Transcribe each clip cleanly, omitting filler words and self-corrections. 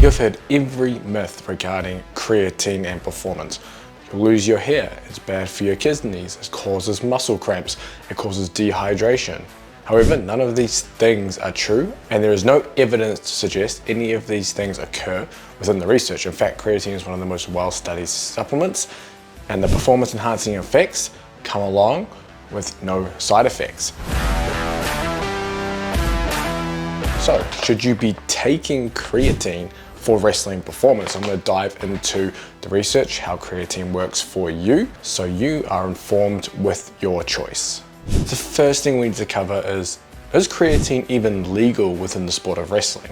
You've heard every myth regarding creatine and performance. You'll lose your hair, it's bad for your kidneys, it causes muscle cramps, it causes dehydration. However, none of these things are true, and there is no evidence to suggest any of these things occur within the research. In fact, creatine is one of the most well-studied supplements, and the performance enhancing effects come along with no side effects. So, should you be taking creatine for wrestling performance? I'm going to dive into the research, how creatine works for you, so you are informed with your choice. The first thing we need to cover is creatine even legal within the sport of wrestling?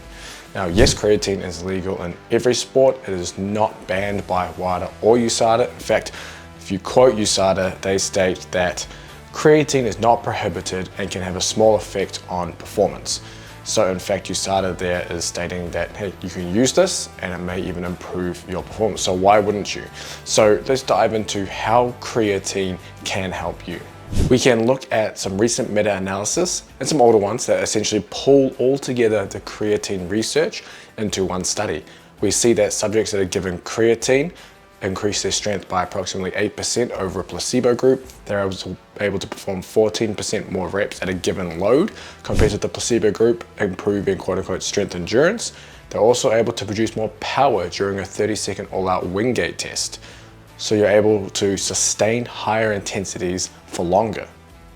Now, yes, creatine is legal in every sport. It is not banned by WADA or USADA. In fact, if you quote USADA, they state that creatine is not prohibited and can have a small effect on performance. So in fact, USADA there is stating that, hey, you can use this and it may even improve your performance. So why wouldn't you? So let's dive into how creatine can help you. We can look at some recent meta-analysis and some older ones that essentially pull all together the creatine research into one study. We see that subjects that are given creatine increase their strength by approximately 8% over a placebo group. They're able to perform 14% more reps at a given load compared to the placebo group, improving quote-unquote strength endurance. They're also able to produce more power during a 30-second all-out Wingate test. So you're able to sustain higher intensities for longer.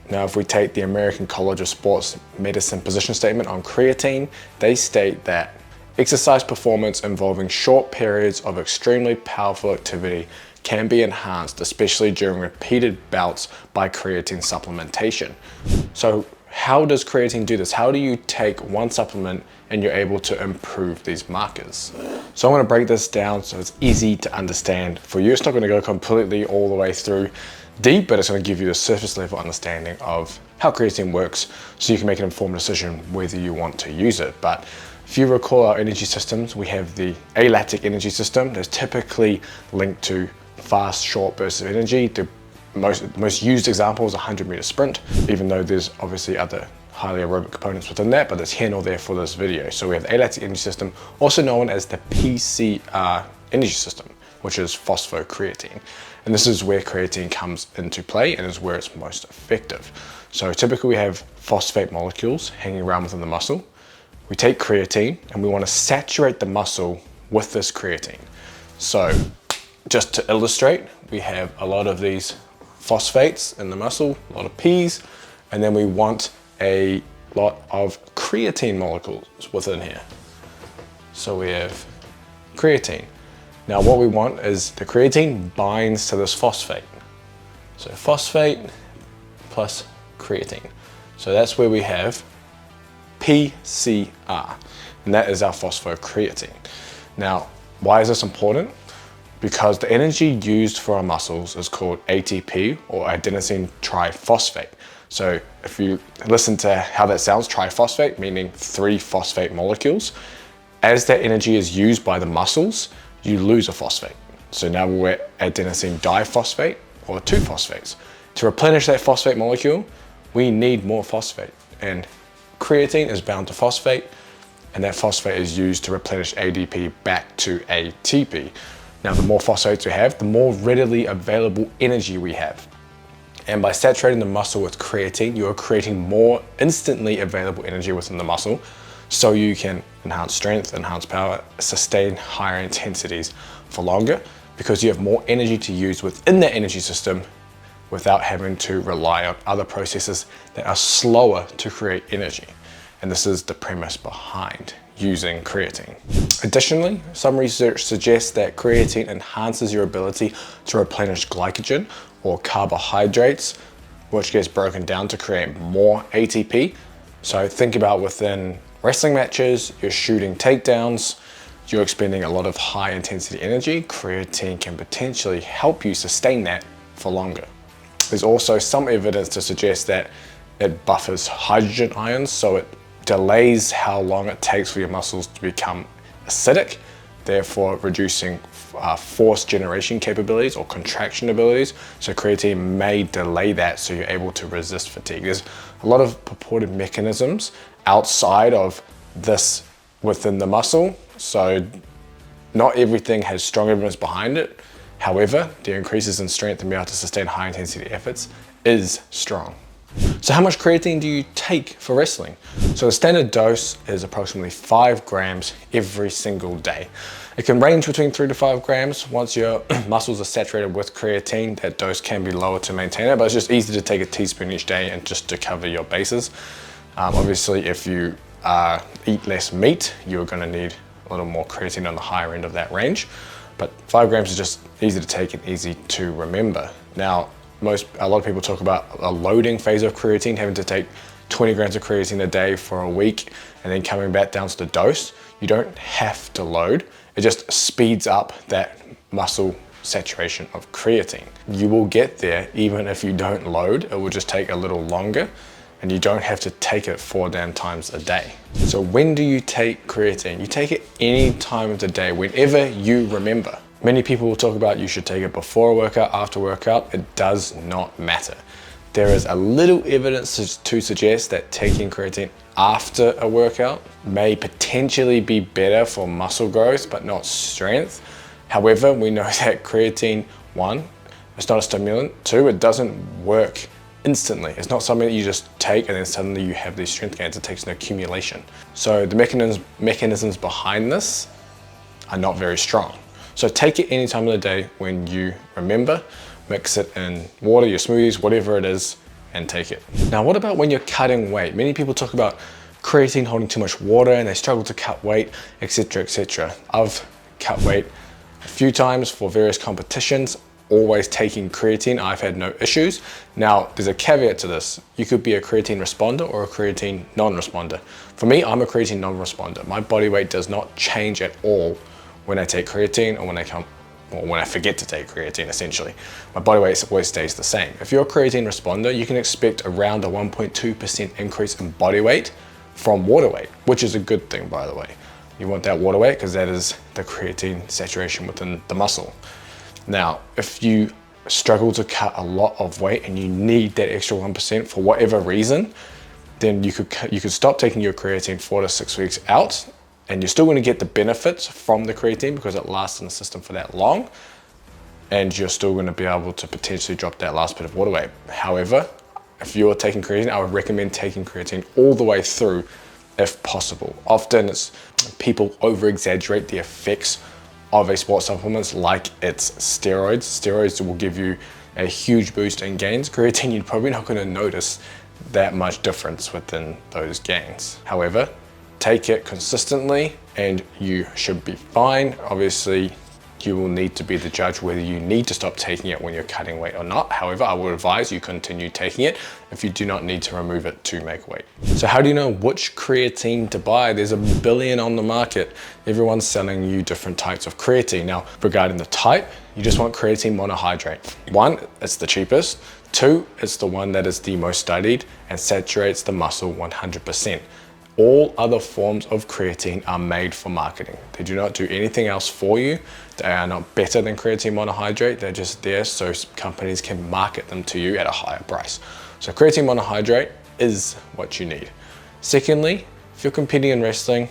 Now, if we take the American College of Sports Medicine position statement on creatine, they state that exercise performance involving short periods of extremely powerful activity can be enhanced, especially during repeated bouts, by creatine supplementation. So how does creatine do this? How do you take one supplement and you're able to improve these markers? So I'm going to break this down so it's easy to understand for you. It's not going to go completely all the way through deep, but it's going to give you the surface level understanding of how creatine works so you can make an informed decision whether you want to use it. But if you recall our energy systems, we have the alactic energy system that's typically linked to fast, short bursts of energy. The most used example is a 100-meter sprint, even though there's obviously other highly aerobic components within that, but that's here nor there for this video. So we have the alactic energy system, also known as the PCR energy system, which is phosphocreatine. And this is where creatine comes into play and is where it's most effective. So typically we have phosphate molecules hanging around within the muscle. We take creatine and we want to saturate the muscle with this creatine. So just to illustrate, we have a lot of these phosphates in the muscle, a lot of P's, and then we want a lot of creatine molecules within here. So we have creatine. Now what we want is the creatine binds to this phosphate. So phosphate plus creatine. So that's where we have PCR, and that is our phosphocreatine. Now, why is this important? Because the energy used for our muscles is called ATP, or adenosine triphosphate. So if you listen to how that sounds, triphosphate, meaning 3 phosphate molecules, as that energy is used by the muscles, you lose a phosphate. So now we're adenosine diphosphate, or 2 phosphates. To replenish that phosphate molecule, we need more phosphate. And creatine is bound to phosphate, and that phosphate is used to replenish ADP back to ATP. Now, the more phosphates we have, the more readily available energy we have. And by saturating the muscle with creatine, you are creating more instantly available energy within the muscle, so you can enhance strength, enhance power, sustain higher intensities for longer, because you have more energy to use within that energy system without having to rely on other processes that are slower to create energy. And this is the premise behind using creatine. Additionally, some research suggests that creatine enhances your ability to replenish glycogen or carbohydrates, which gets broken down to create more ATP. So think about within wrestling matches, you're shooting takedowns, you're expending a lot of high intensity energy. Creatine can potentially help you sustain that for longer. There's also some evidence to suggest that it buffers hydrogen ions, so it delays how long it takes for your muscles to become acidic, therefore reducing force generation capabilities or contraction abilities. So creatine may delay that, so you're able to resist fatigue. There's a lot of purported mechanisms outside of this within the muscle. So Not everything has strong evidence behind it. However, the increases in strength and being able to sustain high intensity efforts is strong. So how much creatine do you take for wrestling? So the standard dose is approximately 5 grams every single day. It can range between 3 to 5 grams. Once your muscles are saturated with creatine, that dose can be lower to maintain it, but it's just easy to take a teaspoon each day and just to cover your bases. Obviously, if you eat less meat, you're going to need a little more creatine on the higher end of that range. But 5 grams is just easy to take and easy to remember. Now, a lot of people talk about a loading phase of creatine, having to take 20 grams of creatine a day for a week and then coming back down to the dose. You don't have to load. It just speeds up that muscle saturation of creatine. You will get there even if you don't load. It will just take a little longer and you don't have to take it 4 damn times a day. So when do you take creatine? You take it any time of the day, whenever you remember. Many people will talk about you should take it before a workout, after workout. It does not matter. There is a little evidence to suggest that taking creatine after a workout may potentially be better for muscle growth, but not strength. However, we know that creatine, 1, it's not a stimulant. 2, it doesn't work instantly. It's not something that you just take and then suddenly you have these strength gains. It takes an accumulation. So the mechanisms behind this are not very strong. So take it any time of the day when you remember, mix it in water, your smoothies, whatever it is, and take it. Now, what about when you're cutting weight? Many people talk about creatine holding too much water and they struggle to cut weight, etc., etc. I've cut weight a few times for various competitions, always taking creatine. I've had no issues. Now, there's a caveat to this. You could be a creatine responder or a creatine non-responder. For me, I'm a creatine non-responder. My body weight does not change at all when I take creatine or when I forget to take creatine, essentially. My body weight always stays the same. If you're a creatine responder, you can expect around a 1.2% increase in body weight from water weight, which is a good thing, by the way. You want that water weight because that is the creatine saturation within the muscle. Now, if you struggle to cut a lot of weight and you need that extra 1% for whatever reason, then you could stop taking your creatine 4 to 6 weeks out, and you're still going to get the benefits from the creatine because it lasts in the system for that long, and you're still going to be able to potentially drop that last bit of water weight. However, if you're taking creatine, I would recommend taking creatine all the way through if possible. Often people over-exaggerate the effects of a sports supplement like it's steroids. Steroids will give you a huge boost in gains. Creatine, you're probably not going to notice that much difference within those gains. However, take it consistently and you should be fine. Obviously, you will need to be the judge whether you need to stop taking it when you're cutting weight or not. However, I would advise you continue taking it if you do not need to remove it to make weight. So how do you know which creatine to buy? There's a billion on the market. Everyone's selling you different types of creatine. Now, regarding the type, you just want creatine monohydrate. 1, it's the cheapest. 2, it's the one that is the most studied and saturates the muscle 100%. All other forms of creatine are made for marketing. They do not do anything else for you. They are not better than creatine monohydrate. They're just there so companies can market them to you at a higher price. So creatine monohydrate is what you need. Secondly, if you're competing in wrestling,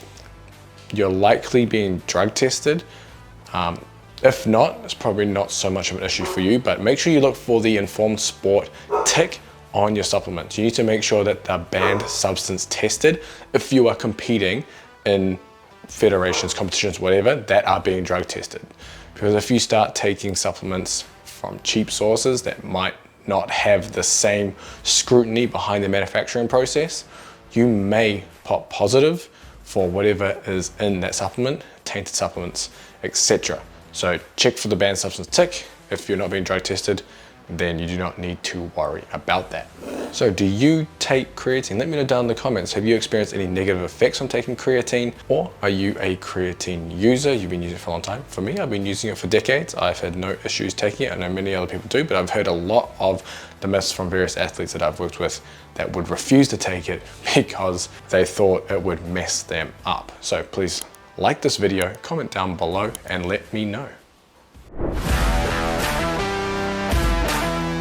you're likely being drug tested. If not, it's probably not so much of an issue for you, but make sure you look for the informed sport tick on your supplements. You need to make sure that they're banned substance tested if you are competing in federations, competitions, whatever, that are being drug tested. Because if you start taking supplements from cheap sources that might not have the same scrutiny behind the manufacturing process, you may pop positive for whatever is in that supplement, tainted supplements, etc. So check for the banned substance tick. If you're not being drug tested, then you do not need to worry about that. So do you take creatine? Let me know down in the comments. Have you experienced any negative effects on taking creatine? Or are you a creatine user? You've been using it for a long time. For me, I've been using it for decades. I've had no issues taking it. I know many other people do, but I've heard a lot of the myths from various athletes that I've worked with that would refuse to take it because they thought it would mess them up. So please like this video, comment down below and let me know.